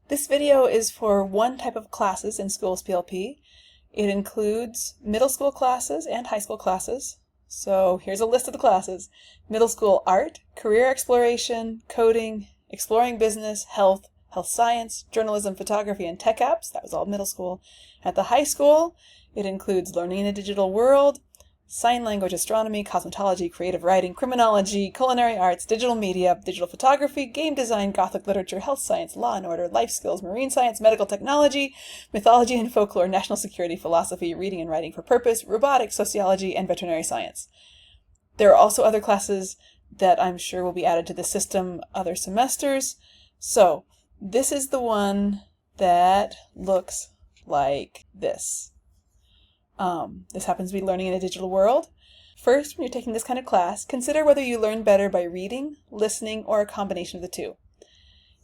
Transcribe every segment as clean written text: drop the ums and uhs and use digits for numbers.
This video is for one type of classes in Schools PLP. It includes middle school classes and high school classes. So here's a list of the classes. Middle school art, career exploration, coding, exploring business, health science, journalism, photography, and tech apps. That was all middle school. At the high school, it includes learning in a digital world, sign language, astronomy, cosmetology, creative writing, criminology, culinary arts, digital media, digital photography, game design, Gothic literature, health science, law and order, life skills, marine science, medical technology, mythology and folklore, national security, philosophy, reading and writing for purpose, robotics, sociology, and veterinary science. There are also other classes that I'm sure will be added to the system other semesters. So this is the one that looks like this. This happens to be learning in a digital world. First, when you're taking this kind of class, consider whether you learn better by reading, listening, or a combination of the two.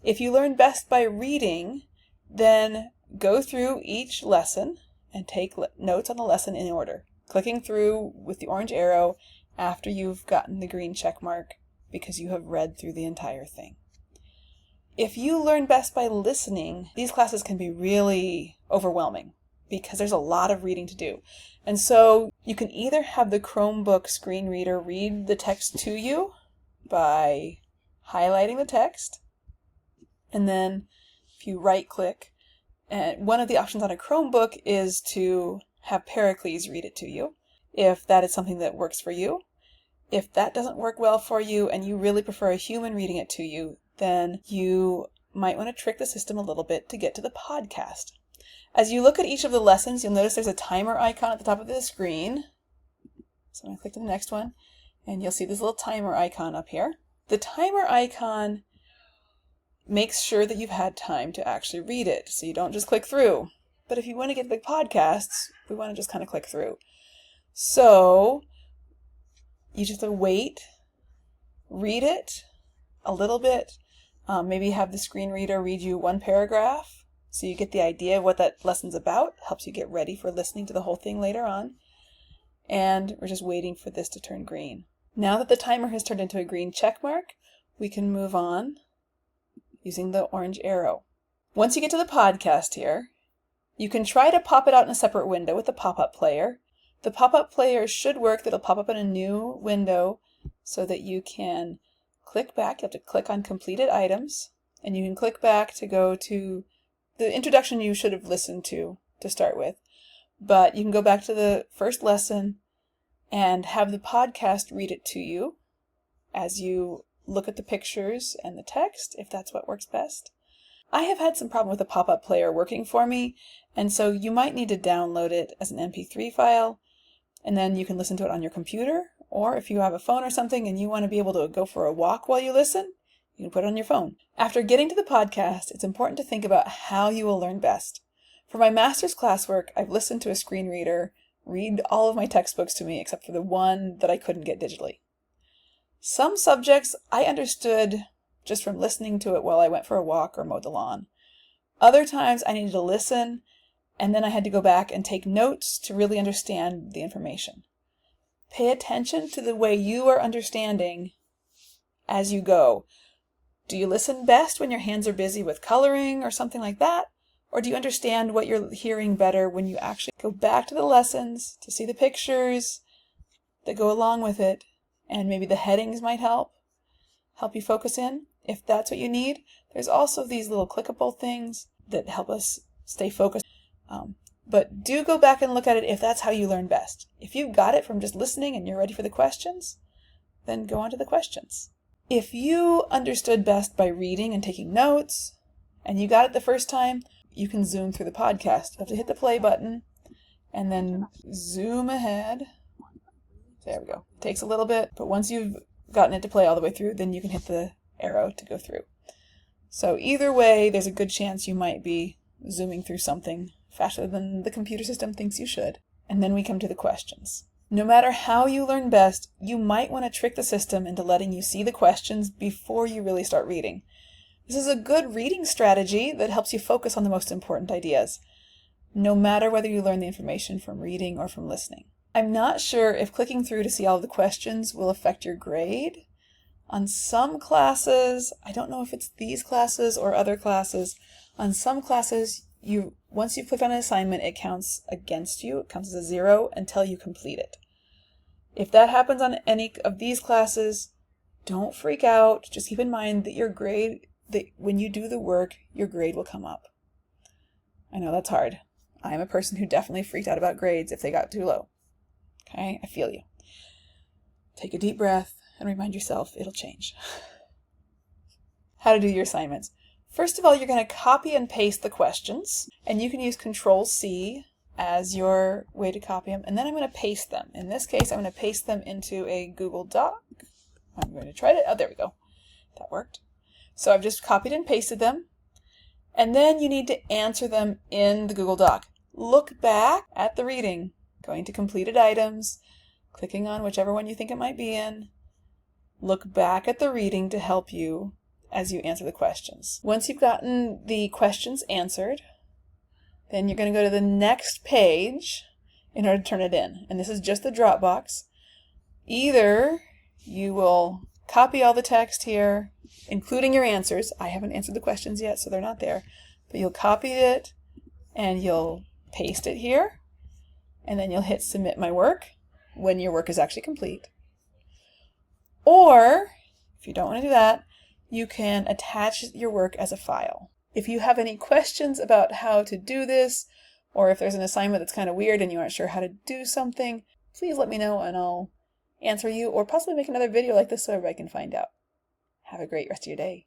If you learn best by reading, then go through each lesson and take notes on the lesson in order, clicking through with the orange arrow after you've gotten the green check mark because you have read through the entire thing. If you learn best by listening, these classes can be really overwhelming because there's a lot of reading to do. And so you can either have the Chromebook screen reader read the text to you by highlighting the text, and then if you right click, and one of the options on a Chromebook is to have Pericles read it to you, if that is something that works for you. If that doesn't work well for you and you really prefer a human reading it to you, then you might want to trick the system a little bit to get to the podcast. As you look at each of the lessons, you'll notice there's a timer icon at the top of the screen. So I'm going to click to the next one, and you'll see this little timer icon up here. The timer icon makes sure that you've had time to actually read it, so you don't just click through. But if you want to get the podcasts, we want to just kind of click through. So you just have to wait, read it a little bit, maybe have the screen reader read you one paragraph, so you get the idea of what that lesson's about, helps you get ready for listening to the whole thing later on. And we're just waiting for this to turn green. Now that the timer has turned into a green check mark, we can move on using the orange arrow. Once you get to the podcast here, you can try to pop it out in a separate window with the pop-up player. The pop-up player should work. It'll pop up in a new window so that you can click back. You have to click on completed items, and you can click back to go to the introduction you should have listened to start with. But you can go back to the first lesson and have the podcast read it to you as you look at the pictures and the text, if that's what works best. I have had some problem with the pop-up player working for me, and so you might need to download it as an MP3 file, and then you can listen to it on your computer, or if you have a phone or something and you want to be able to go for a walk while you listen, you can put it on your phone. After getting to the podcast, it's important to think about how you will learn best. For my master's classwork, I've listened to a screen reader read all of my textbooks to me except for the one that I couldn't get digitally. Some subjects I understood just from listening to it while I went for a walk or mowed the lawn. Other times I needed to listen, and then I had to go back and take notes to really understand the information. Pay attention to the way you are understanding as you go. Do you listen best when your hands are busy with coloring or something like that? Or do you understand what you're hearing better when you actually go back to the lessons to see the pictures that go along with it, and maybe the headings might help you focus in, if that's what you need. There's also these little clickable things that help us stay focused. But do go back and look at it if that's how you learn best. If you've got it from just listening and you're ready for the questions, then go on to the questions. If you understood best by reading and taking notes, and you got it the first time, you can zoom through the podcast. You have to hit the play button, and then zoom ahead. There we go. It takes a little bit, but once you've gotten it to play all the way through, then you can hit the arrow to go through. So either way, there's a good chance you might be zooming through something faster than the computer system thinks you should. And then we come to the questions. No matter how you learn best, you might want to trick the system into letting you see the questions before you really start reading. This is a good reading strategy that helps you focus on the most important ideas, no matter whether you learn the information from reading or from listening. I'm not sure if clicking through to see all of the questions will affect your grade. On some classes, I don't know if it's these classes or other classes, on some classes, once you click on an assignment, it counts against you. It counts as a 0 until you complete it. If that happens on any of these classes, don't freak out. Just keep in mind that your grade, that when you do the work, your grade will come up. I know that's hard. I'm a person who definitely freaked out about grades if they got too low. Okay, I feel you. Take a deep breath and remind yourself it'll change. How to do your assignments. First of all, you're going to copy and paste the questions, and you can use Control-C as your way to copy them, and then I'm going to paste them. In this case, I'm going to paste them into a Google Doc. I'm going to try it. Oh, there we go. That worked. So I've just copied and pasted them, and then you need to answer them in the Google Doc. Look back at the reading, going to completed items, clicking on whichever one you think it might be in. Look back at the reading to help you as you answer the questions. Once you've gotten the questions answered, then you're going to go to the next page in order to turn it in. And this is just the Dropbox. Either you will copy all the text here, including your answers. I haven't answered the questions yet, so they're not there. But you'll copy it and you'll paste it here. And then you'll hit Submit My Work when your work is actually complete. Or, if you don't want to do that, you can attach your work as a file. If you have any questions about how to do this, or if there's an assignment that's kind of weird and you aren't sure how to do something, please let me know and I'll answer you, or possibly make another video like this so everybody can find out. Have a great rest of your day.